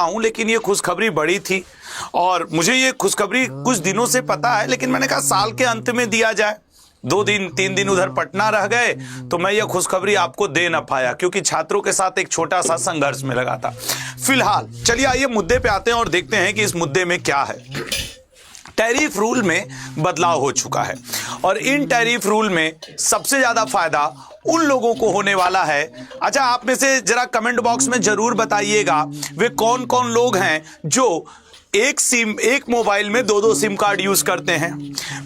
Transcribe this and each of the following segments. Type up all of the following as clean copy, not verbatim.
हूं, लेकिन ये खुशखबरी बड़ी थी और मुझे ये खुशखबरी कुछ दिनों से पता है, लेकिन मैंने कहा साल के अंत में दिया जाए। 2 दिन 3 दिन उधर पटना रह गए तो मैं ये खुशखबरी आपको दे ना पाया, क्योंकि छात्रों के साथ एक छोटा सा संघर्ष में लगा था। फिलहाल चलिए आइए मुद्दे पे आते हैं और देखते हैं कि इस मुद्दे में क्या है। टैरिफ रूल में बदलाव हो चुका है और इन टैरिफ रूल में सबसे ज्यादा फायदा उन लोगों को होने वाला है। अच्छा, आप में से जरा कमेंट बॉक्स में जरूर बताइएगा वे कौन कौन लोग हैं जो एक मोबाइल में 2-2 सिम कार्ड यूज करते हैं।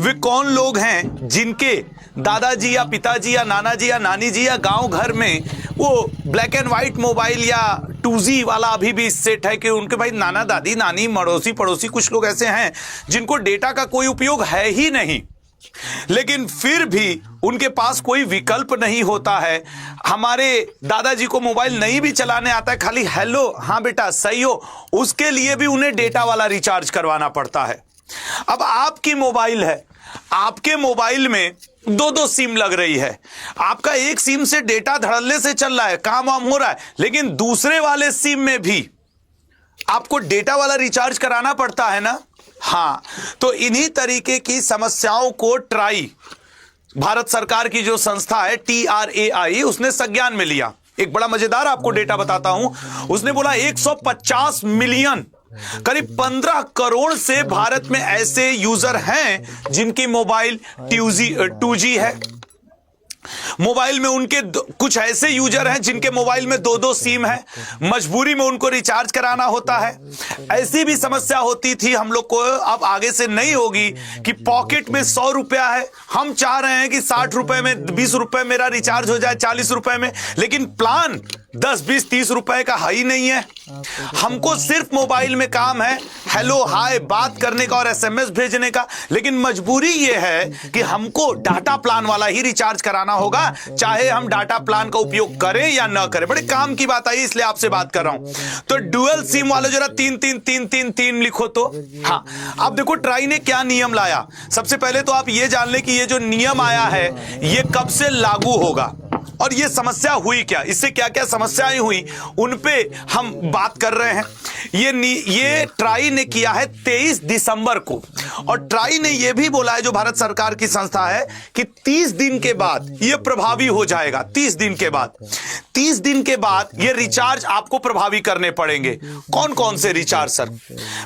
वे कौन लोग हैं जिनके दादाजी या पिताजी या नाना जी या नानी जी या गांव घर में वो ब्लैक एंड व्हाइट मोबाइल या 2G वाला अभी भी सेट है कि उनके भाई नाना दादी नानी मड़ोसी पड़ोसी कुछ लोग ऐसे हैं जिनको डेटा का कोई उपयोग है ही नहीं, लेकिन फिर भी उनके पास कोई विकल्प नहीं होता है। हमारे दादाजी को मोबाइल नहीं भी चलाने आता है, खाली हेलो हाँ बेटा सही हो, उसके लिए भी उन्हें डेटा वाला रिचार्ज करवाना पड़ता है। अब आपकी मोबाइल है, आपके मोबाइल में 2-2 सिम लग रही है, आपका एक सिम से डेटा धड़ल्ले से चल रहा है, काम वाम हो रहा है, लेकिन दूसरे वाले सिम में भी आपको डेटा वाला रिचार्ज कराना पड़ता है ना। हाँ, तो इन्हीं तरीके की समस्याओं को ट्राई, भारत सरकार की जो संस्था है TRAI, उसने संज्ञान में लिया। एक बड़ा मजेदार आपको डेटा बताता हूं, उसने बोला 150 मिलियन, करीब 15 करोड़ से भारत में ऐसे यूजर हैं जिनकी मोबाइल 2G है। मोबाइल में उनके कुछ ऐसे यूजर हैं जिनके मोबाइल में 2-2 सिम है, मजबूरी में उनको रिचार्ज कराना होता है। ऐसी भी समस्या होती थी हम लोग को, अब आगे से नहीं होगी कि पॉकेट में 100 रुपया है, हम चाह रहे हैं कि 60 रुपए में 20 रुपए मेरा रिचार्ज हो जाए 40 रुपए में, लेकिन प्लान 10, 20, 30 रुपए का ही नहीं है। हमको सिर्फ मोबाइल में काम है हेलो हाय बात करने का और SMS भेजने का, लेकिन मजबूरी यह है कि हमको डाटा प्लान वाला ही रिचार्ज कराना होगा, चाहे हम डाटा प्लान का उपयोग करें या ना करें। बड़े काम की बात आई, इसलिए आपसे बात कर रहा हूं। तो डुअल सिम वाले जरा 3-3-3-3-3 लिखो तो। हाँ, अब देखो ट्राई ने क्या नियम लाया। सबसे पहले तो आप ये जान ले कि ये जो नियम आया है ये कब से लागू होगा और ये समस्या हुई क्या, इससे क्या क्या समस्याएं हुई उन पे हम बात कर रहे हैं। ये ट्राई ने किया है 23 दिसंबर को, और ट्राई ने यह भी बोला है, जो भारत सरकार की संस्था है, कि 30 दिन के बाद यह प्रभावी हो जाएगा। 30 दिन के बाद ये रिचार्ज आपको प्रभावी करने पड़ेंगे। कौन कौन से रिचार्ज सर?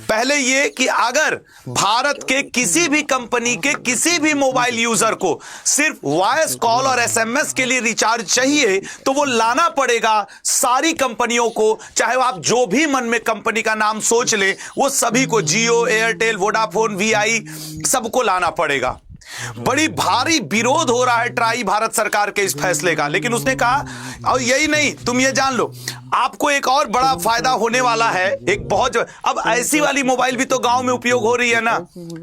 पहले ये कि अगर भारत के किसी भी कंपनी के किसी भी मोबाइल यूजर को सिर्फ वॉइस कॉल और SMS के लिए रिचार्ज चाहिए तो वो लाना पड़ेगा सारी कंपनियों को, चाहे आप जो भी मन में कंपनी का नाम सोच ले, वो सभी को, जियो, एयरटेल, वोडाफोन, VI, सबको लाना पड़ेगा। बड़ी भारी विरोध हो रहा है ट्राई भारत सरकार के इस फैसले का, लेकिन उसने कहा, और यही नहीं, तुम ये जान लो आपको एक और बड़ा फायदा होने वाला है। एक बहुत, अब ऐसी वाली मोबाइल भी तो गांव में उपयोग हो रही है ना,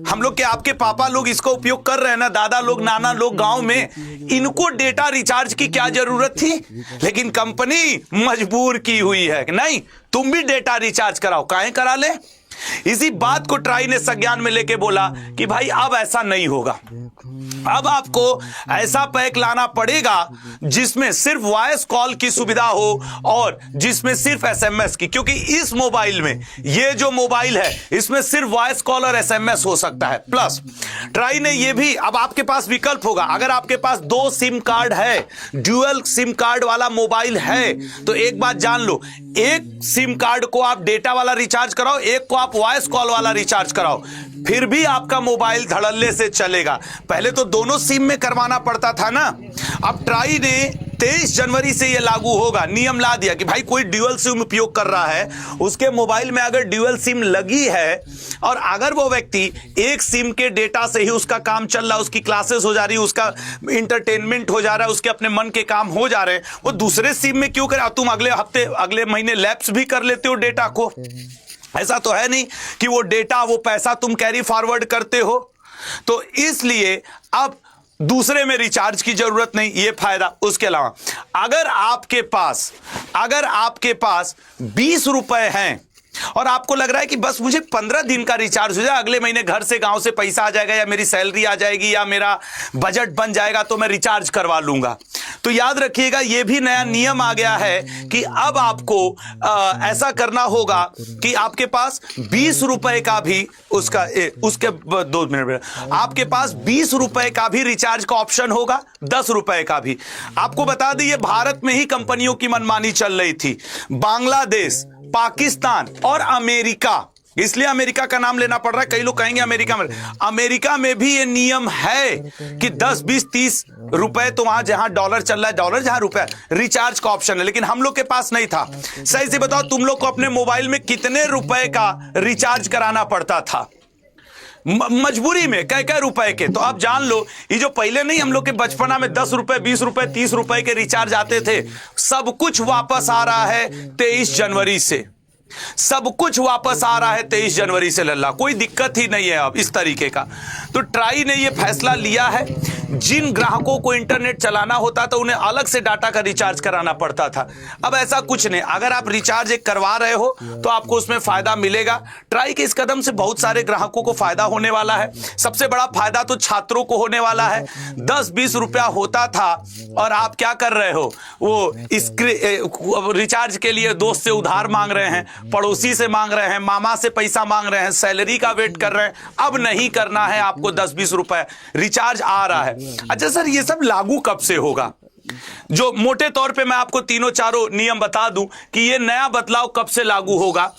हम लोग के आपके पापा लोग इसको उपयोग कर रहे हैं ना, दादा लोग नाना लोग गांव में, इनको डेटा रिचार्ज की क्या जरूरत थी, लेकिन कंपनी मजबूर की हुई है कि नहीं तुम भी डेटा रिचार्ज कराओ। काहे करा ले? इसी बात को ट्राई ने संज्ञान में लेके बोला कि भाई अब ऐसा नहीं होगा, अब आपको ऐसा पैक लाना पड़ेगा जिसमें सिर्फ वॉइस कॉल की सुविधा हो और जिसमें सिर्फ SMS की, क्योंकि इस मोबाइल में, ये जो मोबाइल है इसमें सिर्फ वॉइस कॉल और SMS हो सकता है। प्लस ट्राई ने ये भी, अब आपके पास विकल्प होगा, अगर आपके पास 2 सिम कार्ड है, ड्यूअल सिम कार्ड वाला मोबाइल है, तो एक बात जान लो, एक सिम कार्ड को आप डेटा वाला रिचार्ज कराओ, एक को आप वॉइस कॉल वाला रिचार्ज कराओ, फिर भी आपका मोबाइल धड़ल्ले से चलेगा। पहले तो दोनों सिम में करवाना पड़ता था ना। अब ट्राई ने 23 जनवरी से यह लागू होगा, नियम ला दिया कि भाई कोई ड्यूअल सिम उपयोग कर रहा है, उसके मोबाइल में अगर ड्यूअल सिम लगी है और अगर वो व्यक्ति एक सिम के डेटा से ही उसका काम चल रहा है, उसकी क्लासेस हो जा रही है, उसका इंटरटेनमेंट हो जा रहा है, उसके अपने मन के काम हो जा रहे हैं, वो दूसरे सिम में क्यों करे? तुम अगले हफ्ते अगले महीने लैप्स भी कर लेते हो डेटा को। ऐसा तो है नहीं कि वो डेटा, वो पैसा तुम कैरी फॉरवर्ड करते हो। तो इसलिए अब दूसरे में रिचार्ज की जरूरत नहीं, ये फायदा। उसके अलावा अगर आपके पास 20 रुपए हैं और आपको लग रहा है कि बस मुझे 15 दिन का रिचार्ज हो जाए, अगले महीने घर से गांव से पैसा आ जाएगा या मेरी सैलरी आ जाएगी या मेरा बजट बन जाएगा तो मैं रिचार्ज करवा लूंगा। तो याद रखिएगा ये भी नया नियम आ गया है कि अब आपको ऐसा करना होगा कि आपके पास 20 रुपए का भी उसके 2 मिनट आपके पास 20 रुपए का भी रिचार्ज का ऑप्शन होगा, 10 रुपए का भी। आपको बता दें ये भारत में ही कंपनियों की मनमानी चल रही थी। बांग्लादेश, पाकिस्तान और अमेरिका, इसलिए अमेरिका का नाम लेना पड़ रहा है, कई लोग कहेंगे अमेरिका में भी ये नियम है कि 10, 20, 30 रुपए तो वहां जहां डॉलर चल रहा है, डॉलर जहां रुपया, रिचार्ज का ऑप्शन है, लेकिन हम लोग के पास नहीं था। सही से बताओ तुम लोग को अपने मोबाइल में कितने रुपए का रिचार्ज कराना पड़ता था मजबूरी में, कई रुपए के? तो आप जान लो ये जो पहले नहीं हम लोग के बचपना में 10 रुपए, 20 रुपए, 30 रुपए के रिचार्ज आते थे, सब कुछ वापस आ रहा है 23 जनवरी से। सब कुछ वापस आ रहा है 23 जनवरी से लल्ला, कोई दिक्कत ही नहीं है अब इस तरीके का। तो ट्राई ने यह फैसला लिया है, जिन ग्राहकों को इंटरनेट चलाना होता था उन्हें अलग से डाटा का रिचार्ज कराना पड़ता था, अब ऐसा कुछ नहीं। अगर आप रिचार्ज एक करवा रहे हो तो आपको उसमें फायदा मिलेगा। ट्राई के इस कदम से बहुत सारे ग्राहकों को फायदा होने वाला है। सबसे बड़ा फायदा तो छात्रों को होने वाला है। 10-20 रुपया होता था और आप क्या कर रहे हो, वो रिचार्ज के लिए दोस्त से उधार मांग रहे हैं, पड़ोसी से मांग रहे हैं, मामा से पैसा मांग रहे हैं, सैलरी का वेट कर रहे हैं। अब नहीं करना है आपको, 10-20 रुपए रिचार्ज आ रहा है। अच्छा सर ये सब लागू कब से होगा? जो मोटे तौर पे मैं आपको तीनों चारों नियम बता दूं कि ये नया बदलाव कब से लागू होगा।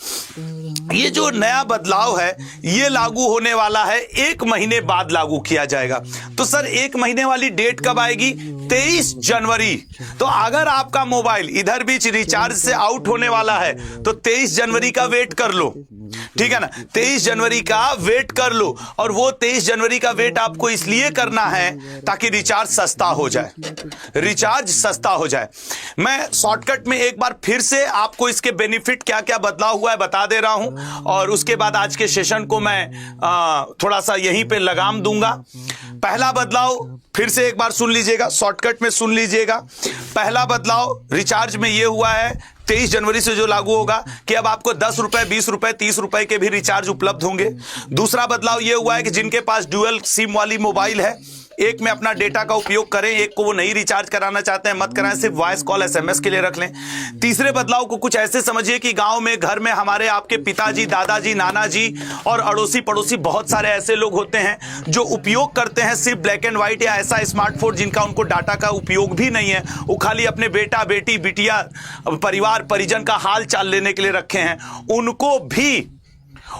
ये जो नया बदलाव है ये लागू होने वाला है 1 महीने बाद लागू किया जाएगा। तो सर 1 महीने वाली डेट कब आएगी? 23 जनवरी। तो अगर आपका मोबाइल इधर बीच रिचार्ज से आउट होने वाला है तो 23 जनवरी का वेट कर लो, ठीक है ना? 23 जनवरी का वेट कर लो। और वो 23 जनवरी का वेट आपको इसलिए करना है ताकि रिचार्ज सस्ता हो जाए, रिचार्ज सस्ता हो जाए। मैं शॉर्टकट में एक बार फिर से आपको इसके बेनिफिट क्या क्या बदलाव हुआ है बता दे रहा हूं और उसके बाद आज के सेशन को मैं थोड़ा सा यहीं पे लगाम दूंगा। पहला बदलाव फिर से एक बार सुन लीजिएगा, शॉर्टकट में सुन लीजिएगा। पहला बदलाव रिचार्ज में यह हुआ है 23 जनवरी से जो लागू होगा कि अब आपको 10 रुपए, 20 रुपए, 30 रुपए के भी रिचार्ज उपलब्ध होंगे। दूसरा बदलाव यह हुआ है कि जिनके पास ड्यूअल सिम वाली मोबाइल है, एक में अपना डेटा का उपयोग करें, एक को वो नहीं रिचार्ज कराना चाहते हैं मत कराएं, सिर्फ वॉइस कॉल SMS के लिए रख लें। तीसरे बदलाव को कुछ ऐसे समझिए कि गांव में, घर में हमारे आपके पिताजी, दादाजी, नाना जी और अड़ोसी पड़ोसी बहुत सारे ऐसे लोग होते हैं जो उपयोग करते हैं सिर्फ ब्लैक एंड व्हाइट या ऐसा स्मार्टफोन जिनका उनको डाटा का उपयोग भी नहीं है, वो खाली अपने बेटा बेटी बिटिया परिवार परिजन का हाल चाल लेने के लिए रखे हैं।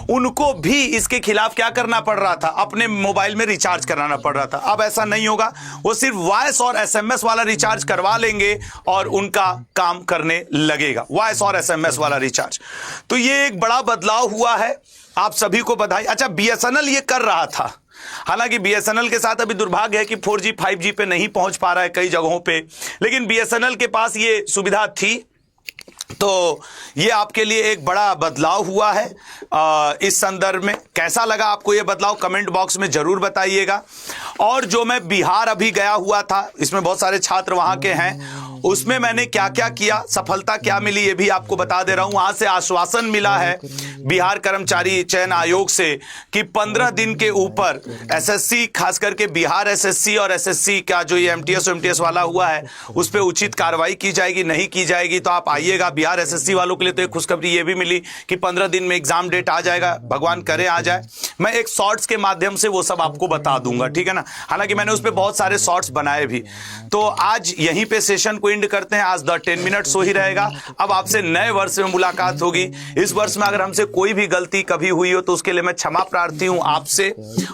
उनको भी इसके खिलाफ क्या करना पड़ रहा था, अपने मोबाइल में रिचार्ज कराना पड़ रहा था। अब ऐसा नहीं होगा, वो सिर्फ वॉइस और SMS वाला रिचार्ज करवा लेंगे और उनका काम करने लगेगा, वॉइस और SMS वाला रिचार्ज। तो ये एक बड़ा बदलाव हुआ है, आप सभी को बधाई। अच्छा BSNL ये कर रहा था, हालांकि BSNL के साथ अभी दुर्भाग्य है कि 4G 5G पे नहीं पहुंच पा रहा है कई जगहों पे, लेकिन BSNL के पास ये सुविधा थी। तो ये आपके लिए एक बड़ा बदलाव हुआ है। इस संदर्भ में कैसा लगा आपको ये बदलाव कमेंट बॉक्स में जरूर बताइएगा। और जो मैं बिहार अभी गया हुआ था, इसमें बहुत सारे छात्र वहां के हैं, उसमें मैंने क्या क्या किया, सफलता क्या मिली ये भी आपको बता दे रहा हूं। वहां से आश्वासन मिला है बिहार कर्मचारी चयन आयोग से कि 15 दिन के ऊपर SSC, खास करके बिहार SSC और SSC का जो ये MTS वाला हुआ है उस पर उचित कार्रवाई की जाएगी, नहीं की जाएगी तो आप आइएगा। बिहार SSC वालों के लिए तो एक खुशखबरी ये भी मिली कि 15 दिन में एग्जाम डेट आ जाएगा, भगवान करे आ जाए। मैं एक शॉर्ट्स के माध्यम से वो सब आपको बता दूंगा, ठीक है ना? हालांकि मैंने उस पर बहुत सारे शॉर्ट्स बनाए भी। तो आज यहीं पे सेशन को एंड करते हैं। आज द 10 मिनट शो ही रहेगा। अब आपसे नए वर्ष में मुलाकात होगी। इस वर्ष में अगर हमसे कोई भी गलती कभी हुई हो तो उसके लिए मैं क्षमा प्रार्थी हूं आपसे,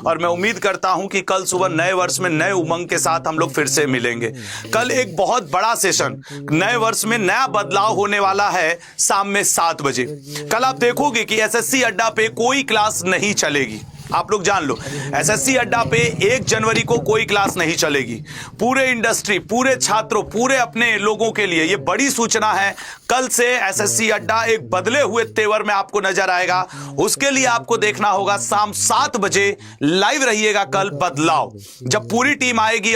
और मैं उम्मीद करता हूं कि कल सुबह नए वर्ष में नए उमंग के साथ हम लोग फिर से मिलेंगे। कल एक बहुत बड़ा सेशन, नए वर्ष में नया बदलाव होने वाला है शाम में 7 बजे। कल आप देखोगे कि SSC अड्डा पे कोई क्लास नहीं चलेगी। आप लोग जान लो, SSC अड्डा पे 1 जनवरी को कोई क्लास नहीं चलेगी। पूरे इंडस्ट्री, पूरे छात्रों, पूरे अपने लोगों के लिए ये बड़ी सूचना है। कल से SSC अड्डा एक बदले हुए तेवर में आपको नजर आएगा। उसके लिए आपको देखना होगा शाम 7 बजे लाइव रहिएगा कल बदलाव, जब पूरी टीम आएगी।